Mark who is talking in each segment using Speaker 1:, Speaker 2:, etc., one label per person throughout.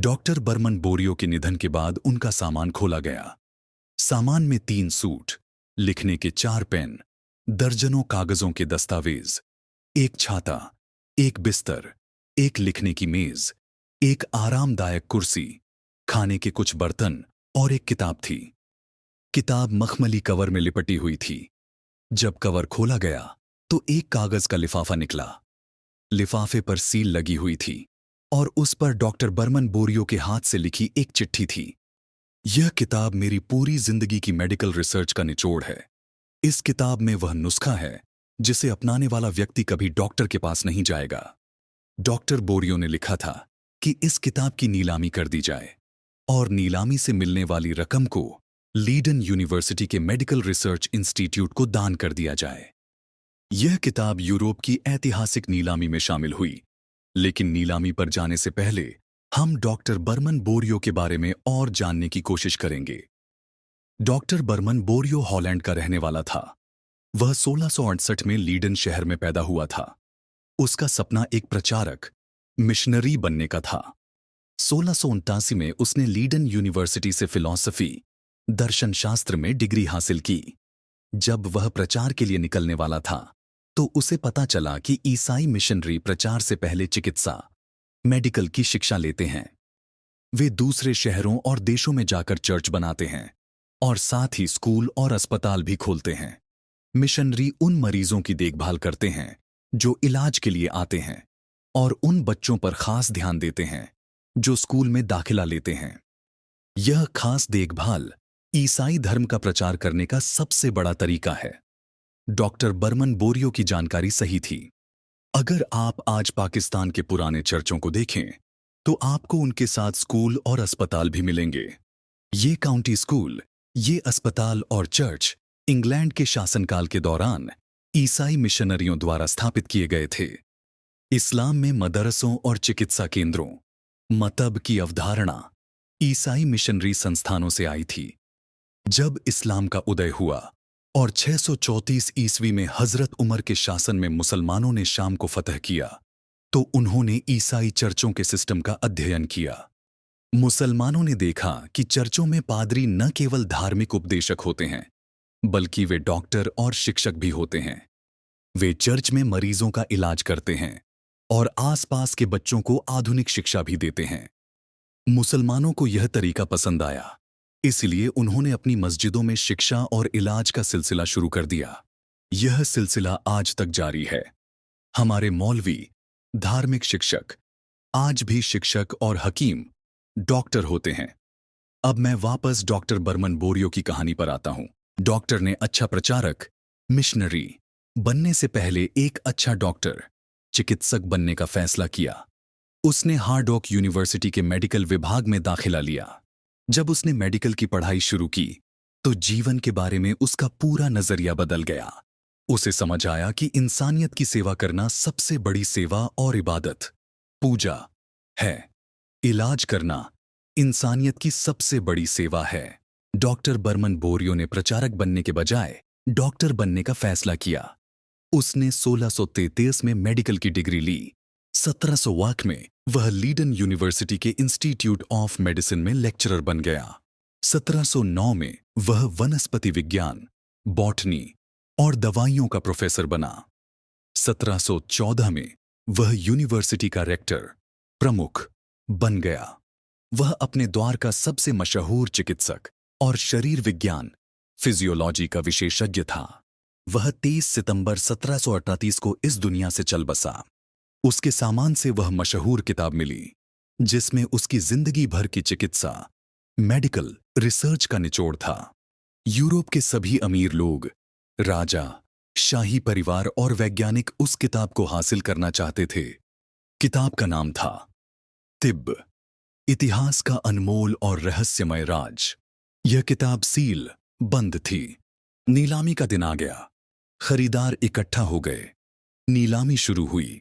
Speaker 1: Doctor Burman बोरियो के निधन के बाद उनका सामान खोला गया। सामान में 3 सूट, लिखने के 4 पेन, दर्जनों कागजों के दस्तावेज, एक छाता, एक बिस्तर, एक लिखने की मेज, एक आरामदायक कुर्सी, खाने के कुछ बर्तन और एक किताब थी। किताब मखमली कवर में लिपटी हुई थी। जब कवर खोला गया तो एक कागज का लिफाफा निकला। लिफाफे पर सील लगी हुई थी और उस पर डॉक्टर बर्मन बोरियो के हाथ से लिखी एक चिट्ठी थी। यह किताब मेरी पूरी जिंदगी की मेडिकल रिसर्च का निचोड़ है। इस किताब में वह नुस्खा है जिसे अपनाने वाला व्यक्ति कभी डॉक्टर के पास नहीं जाएगा। डॉक्टर बोरियो ने लिखा था कि इस किताब की नीलामी कर दी जाए और नीलामी से मिलने वाली रकम को लीडन यूनिवर्सिटी के मेडिकल रिसर्च इंस्टीट्यूट को दान कर दिया जाए। यह किताब यूरोप की ऐतिहासिक नीलामी में शामिल हुई, लेकिन नीलामी पर जाने से पहले हम डॉक्टर बर्मन बोरियो के बारे में और जानने की कोशिश करेंगे। डॉक्टर बर्मन बोरियो हॉलैंड का रहने वाला था। वह 1668 में लीडन शहर में पैदा हुआ था। उसका सपना एक प्रचारक, मिशनरी बनने का था। 1679 में उसने लीडन यूनिवर्सिटी से फिलॉसफी, दर्शन शास्त्र में डिग्री हासिल की। जब वह प्रचार के लिए निकलने वाला था तो उसे पता चला कि ईसाई मिशनरी प्रचार से पहले चिकित्सा, मेडिकल की शिक्षा लेते हैं। वे दूसरे शहरों और देशों में जाकर चर्च बनाते हैं और साथ ही स्कूल और अस्पताल भी खोलते हैं। मिशनरी उन मरीजों की देखभाल करते हैं जो इलाज के लिए आते हैं और उन बच्चों पर खास ध्यान देते हैं जो स्कूल में दाखिला लेते हैं। यह खास देखभाल ईसाई धर्म का प्रचार करने का सबसे बड़ा तरीका है। डॉक्टर बर्मन बोरियो की जानकारी सही थी। अगर आप आज पाकिस्तान के पुराने चर्चों को देखें तो आपको उनके साथ स्कूल और अस्पताल भी मिलेंगे। ये काउंटी स्कूल, ये अस्पताल और चर्च इंग्लैंड के शासनकाल के दौरान ईसाई मिशनरियों द्वारा स्थापित किए गए थे। इस्लाम में मदरसों और चिकित्सा केंद्रों, मतब की अवधारणा ईसाई मिशनरी संस्थानों से आई थी। जब इस्लाम का उदय हुआ और 634 ईस्वी में हजरत उमर के शासन में मुसलमानों ने शाम को फतह किया तो उन्होंने ईसाई चर्चों के सिस्टम का अध्ययन किया। मुसलमानों ने देखा कि चर्चों में पादरी न केवल धार्मिक उपदेशक होते हैं बल्कि वे डॉक्टर और शिक्षक भी होते हैं। वे चर्च में मरीजों का इलाज करते हैं और आसपास के बच्चों को आधुनिक शिक्षा भी देते हैं। मुसलमानों को यह तरीका पसंद आया, इसलिए उन्होंने अपनी मस्जिदों में शिक्षा और इलाज का सिलसिला शुरू कर दिया। यह सिलसिला आज तक जारी है। हमारे मौलवी, धार्मिक शिक्षक, आज भी शिक्षक और हकीम, डॉक्टर होते हैं। अब मैं वापस डॉक्टर बर्मन बोरियो की कहानी पर आता हूं। डॉक्टर ने अच्छा प्रचारक, मिशनरी बनने से पहले एक अच्छा डॉक्टर, चिकित्सक बनने का फैसला किया। उसने हार्डॉक यूनिवर्सिटी के मेडिकल विभाग में दाखिला लिया। जब उसने मेडिकल की पढ़ाई शुरू की तो जीवन के बारे में उसका पूरा नजरिया बदल गया। उसे समझ आया कि इंसानियत की सेवा करना सबसे बड़ी सेवा और इबादत, पूजा है। इलाज करना इंसानियत की सबसे बड़ी सेवा है। डॉक्टर बर्मन बोरियो ने प्रचारक बनने के बजाय डॉक्टर बनने का फैसला किया। उसने 1633 में मेडिकल की डिग्री ली। 1701 में वह लीडन यूनिवर्सिटी के इंस्टीट्यूट ऑफ मेडिसिन में लेक्चरर बन गया। 1709 में वह वनस्पति विज्ञान, बॉटनी और दवाइयों का प्रोफेसर बना। 1714 में वह यूनिवर्सिटी का रेक्टर, प्रमुख बन गया। वह अपने द्वार का सबसे मशहूर चिकित्सक और शरीर विज्ञान, फिजियोलॉजी का विशेषज्ञ था। वह 30 सितंबर 1738 को इस दुनिया से चल बसा। उसके सामान से वह मशहूर किताब मिली जिसमें उसकी जिंदगी भर की चिकित्सा, मेडिकल रिसर्च का निचोड़ था। यूरोप के सभी अमीर लोग, राजा, शाही परिवार और वैज्ञानिक उस किताब को हासिल करना चाहते थे। किताब का नाम था तिब्ब, इतिहास का अनमोल और रहस्यमय राज। यह किताब सील बंद थी। नीलामी का दिन आ गया। खरीदार इकट्ठा हो गए। नीलामी शुरू हुई।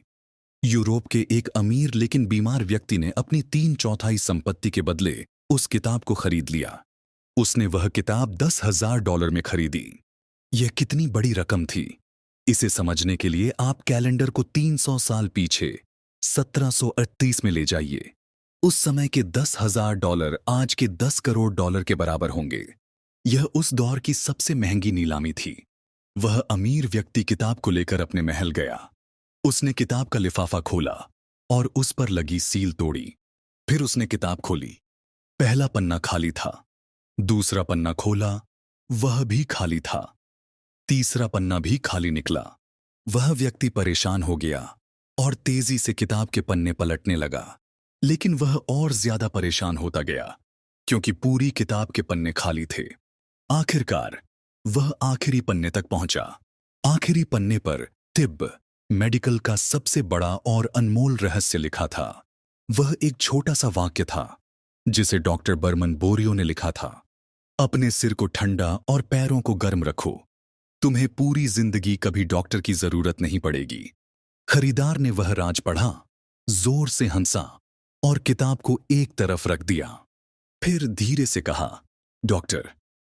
Speaker 1: यूरोप के एक अमीर लेकिन बीमार व्यक्ति ने अपनी 3/4 संपत्ति के बदले उस किताब को खरीद लिया। उसने वह किताब $10,000 में खरीदी। यह कितनी बड़ी रकम थी, इसे समझने के लिए आप कैलेंडर को 300 साल पीछे 1738 में ले जाइए। उस समय के $10,000 आज के $10 करोड़ के बराबर होंगे। यह उस दौर की सबसे महंगी नीलामी थी। वह अमीर व्यक्ति किताब को लेकर अपने महल गया। उसने किताब का लिफाफा खोला और उस पर लगी सील तोड़ी। फिर उसने किताब खोली। पहला पन्ना खाली था। दूसरा पन्ना खोला, वह भी खाली था। तीसरा पन्ना भी खाली निकला। वह व्यक्ति परेशान हो गया और तेजी से किताब के पन्ने पलटने लगा। लेकिन वह और ज्यादा परेशान होता गया, क्योंकि पूरी किताब के पन्ने खाली थे। आखिरकार वह आखिरी पन्ने तक पहुंचा। आखिरी पन्ने पर तिब्ब मेडिकल का सबसे बड़ा और अनमोल रहस्य लिखा था। वह एक छोटा सा वाक्य था जिसे डॉक्टर बर्मन बोरियो ने लिखा था। अपने सिर को ठंडा और पैरों को गर्म रखो। तुम्हें पूरी जिंदगी कभी डॉक्टर की जरूरत नहीं पड़ेगी। खरीदार ने वह राज पढ़ा, जोर से हंसा और किताब को एक तरफ रख दिया। फिर धीरे से कहा, डॉक्टर,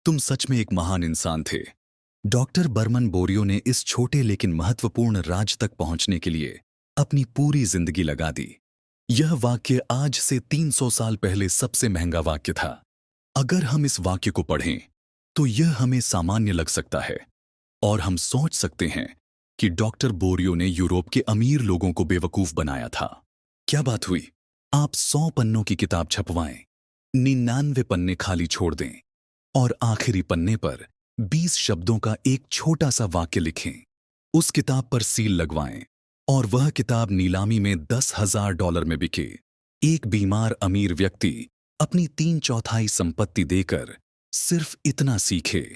Speaker 1: तुम सच में एक महान इंसान थे। डॉक्टर बर्मन बोरियो ने इस छोटे लेकिन महत्वपूर्ण राज तक पहुंचने के लिए अपनी पूरी जिंदगी लगा दी। यह वाक्य आज से 300 साल पहले सबसे महंगा वाक्य था। अगर हम इस वाक्य को पढ़ें तो यह हमें सामान्य लग सकता है और हम सोच सकते हैं कि डॉक्टर बोरियो ने यूरोप के अमीर लोगों को बेवकूफ बनाया था। क्या बात हुई? आप 100 पन्नों की किताब छपवाएं, 99 पन्ने खाली छोड़ दें और आखिरी पन्ने पर 20 शब्दों का एक छोटा सा वाक्य लिखें। उस किताब पर सील लगवाएं और वह किताब नीलामी में $10,000 में बिके। एक बीमार अमीर व्यक्ति अपनी 3/4 संपत्ति देकर सिर्फ इतना सीखे,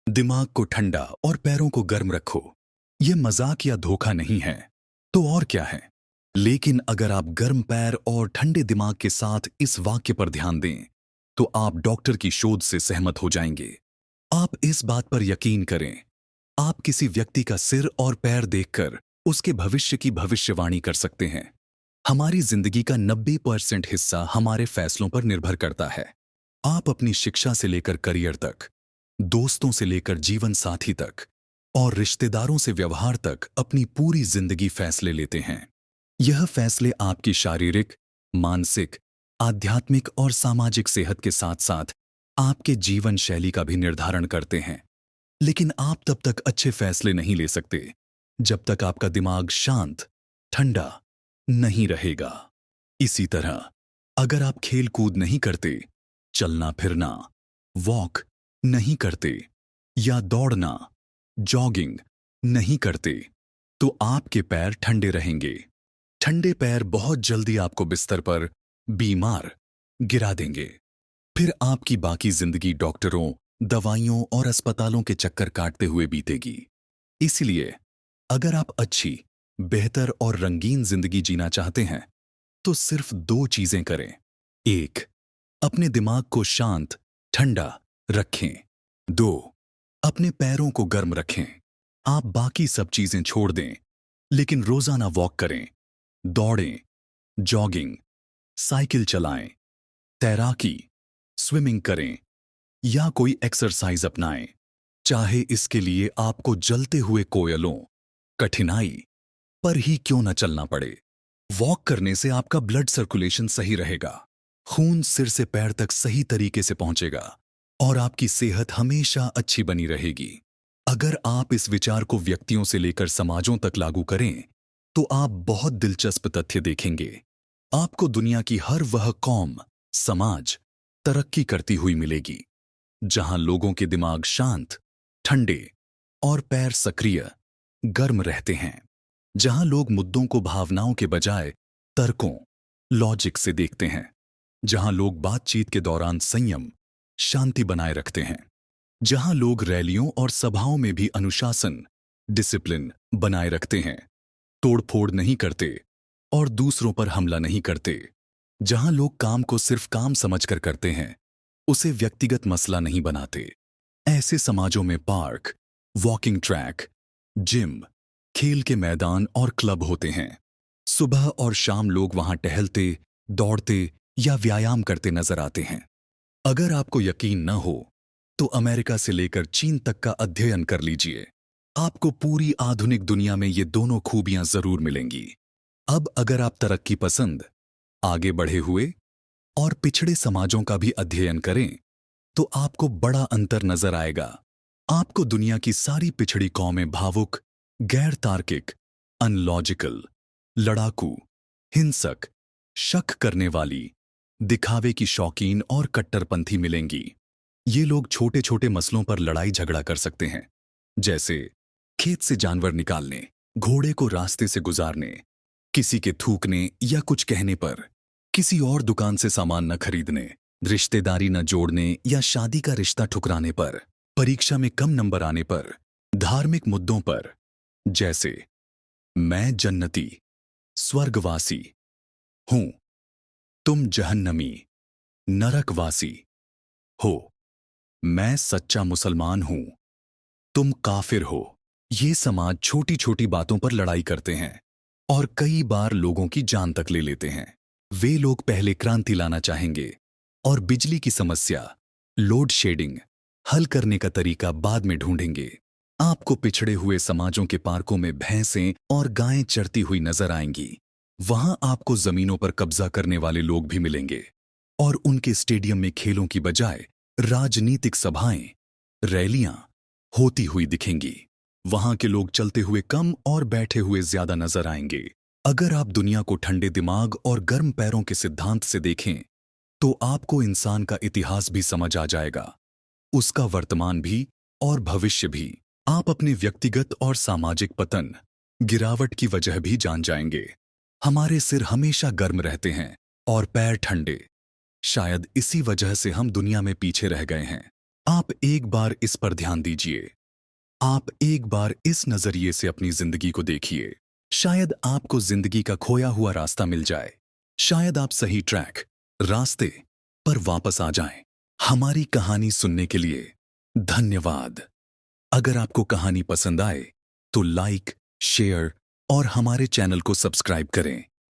Speaker 1: दिमाग को ठंडा और पैरों को गर्म रखो। यह मजाक या धोखा नहीं है, तो और क्या है? लेकिन अगर आप गर्म पैर और ठंडे दिमाग के साथ इस वाक्य पर ध्यान दें तो आप डॉक्टर की शोध से सहमत हो जाएंगे। आप इस बात पर यकीन करें, आप किसी व्यक्ति का सिर और पैर देखकर उसके भविष्य की भविष्यवाणी कर सकते हैं। हमारी जिंदगी का 90% हिस्सा हमारे फैसलों पर निर्भर करता है। आप अपनी शिक्षा से लेकर करियर तक, दोस्तों से लेकर जीवन साथी तक और रिश्तेदारों से व्यवहार तक अपनी पूरी जिंदगी फैसले लेते हैं। यह फैसले आपकी शारीरिक, मानसिक, आध्यात्मिक और सामाजिक सेहत के साथ साथ आपके जीवन शैली का भी निर्धारण करते हैं। लेकिन आप तब तक अच्छे फैसले नहीं ले सकते जब तक आपका दिमाग शांत, ठंडा नहीं रहेगा। इसी तरह अगर आप खेल कूद नहीं करते, चलना फिरना, वॉक नहीं करते या दौड़ना, जॉगिंग नहीं करते, तो आपके पैर ठंडे रहेंगे। ठंडे पैर बहुत जल्दी आपको बिस्तर पर बीमार गिरा देंगे। फिर आपकी बाकी जिंदगी डॉक्टरों, दवाइयों और अस्पतालों के चक्कर काटते हुए बीतेगी। इसलिए अगर आप अच्छी, बेहतर और रंगीन जिंदगी जीना चाहते हैं तो सिर्फ 2 चीजें करें। 1, अपने दिमाग को शांत, ठंडा रखें। 2, अपने पैरों को गर्म रखें। आप बाकी सब चीजें छोड़ दें, लेकिन रोजाना वॉक करें, दौड़ें, जॉगिंग, साइकिल चलाएं, तैराकी, स्विमिंग करें या कोई एक्सरसाइज अपनाएं, चाहे इसके लिए आपको जलते हुए कोयलों, कठिनाई पर ही क्यों न चलना पड़े। वॉक करने से आपका ब्लड सर्कुलेशन सही रहेगा, खून सिर से पैर तक सही तरीके से पहुंचेगा और आपकी सेहत हमेशा अच्छी बनी रहेगी। अगर आप इस विचार को व्यक्तियों से लेकर समाजों तक लागू करें तो आप बहुत दिलचस्प तथ्य देखेंगे। आपको दुनिया की हर वह कौम, समाज तरक्की करती हुई मिलेगी जहां लोगों के दिमाग शांत, ठंडे और पैर सक्रिय, गर्म रहते हैं। जहां लोग मुद्दों को भावनाओं के बजाय तर्कों, लॉजिक से देखते हैं। जहां लोग बातचीत के दौरान संयम, शांति बनाए रखते हैं। जहां लोग रैलियों और सभाओं में भी अनुशासन, डिसिप्लिन बनाए रखते हैं, तोड़फोड़ नहीं करते और दूसरों पर हमला नहीं करते। जहां लोग काम को सिर्फ काम समझकर करते हैं, उसे व्यक्तिगत मसला नहीं बनाते। ऐसे समाजों में पार्क, वॉकिंग ट्रैक, जिम, खेल के मैदान और क्लब होते हैं। सुबह और शाम लोग वहां टहलते, दौड़ते या व्यायाम करते नजर आते हैं। अगर आपको यकीन न हो तो अमेरिका से लेकर चीन तक का अध्ययन कर लीजिए। आपको पूरी आधुनिक दुनिया में ये दोनों खूबियां जरूर मिलेंगी। अब अगर आप तरक्की पसंद, आगे बढ़े हुए और पिछड़े समाजों का भी अध्ययन करें तो आपको बड़ा अंतर नजर आएगा। आपको दुनिया की सारी पिछड़ी कौमें भावुक, गैर तार्किक, अनलॉजिकल, लड़ाकू, हिंसक, शक करने वाली, दिखावे की शौकीन और कट्टरपंथी मिलेंगी। ये लोग छोटे छोटे मसलों पर लड़ाई झगड़ा कर सकते हैं, जैसे खेत से जानवर निकालने, घोड़े को रास्ते से गुजारने, किसी के थूकने या कुछ कहने पर, किसी और दुकान से सामान न खरीदने, रिश्तेदारी न जोड़ने या शादी का रिश्ता ठुकराने पर, परीक्षा में कम नंबर आने पर, धार्मिक मुद्दों पर, जैसे मैं जन्नती, स्वर्गवासी हूं, तुम जहन्नमी, नरकवासी हो, मैं सच्चा मुसलमान हूं, तुम काफिर हो। ये समाज छोटी छोटी बातों पर लड़ाई करते हैं और कई बार लोगों की जान तक ले लेते हैं। वे लोग पहले क्रांति लाना चाहेंगे और बिजली की समस्या, लोड शेडिंग, हल करने का तरीका बाद में ढूंढेंगे। आपको पिछड़े हुए समाजों के पार्कों में भैंसें और गायें चरती हुई नजर आएंगी। वहां आपको जमीनों पर कब्जा करने वाले लोग भी मिलेंगे और उनके स्टेडियम में खेलों की बजाय राजनीतिक सभाएं, रैलियां होती हुई दिखेंगी। वहां के लोग चलते हुए कम और बैठे हुए ज्यादा नजर आएंगे। अगर आप दुनिया को ठंडे दिमाग और गर्म पैरों के सिद्धांत से देखें तो आपको इंसान का इतिहास भी समझ आ जाएगा, उसका वर्तमान भी और भविष्य भी। आप अपने व्यक्तिगत और सामाजिक पतन, गिरावट की वजह भी जान जाएंगे। हमारे सिर हमेशा गर्म रहते हैं और पैर ठंडे। शायद इसी वजह से हम दुनिया में पीछे रह गए हैं। आप एक बार इस पर ध्यान दीजिए। आप एक बार इस नजरिए से अपनी जिंदगी को देखिए। शायद आपको जिंदगी का खोया हुआ रास्ता मिल जाए। शायद आप सही ट्रैक, रास्ते पर वापस आ जाएं। हमारी कहानी सुनने के लिए धन्यवाद। अगर आपको कहानी पसंद आए तो लाइक, शेयर और हमारे चैनल को सब्सक्राइब करें।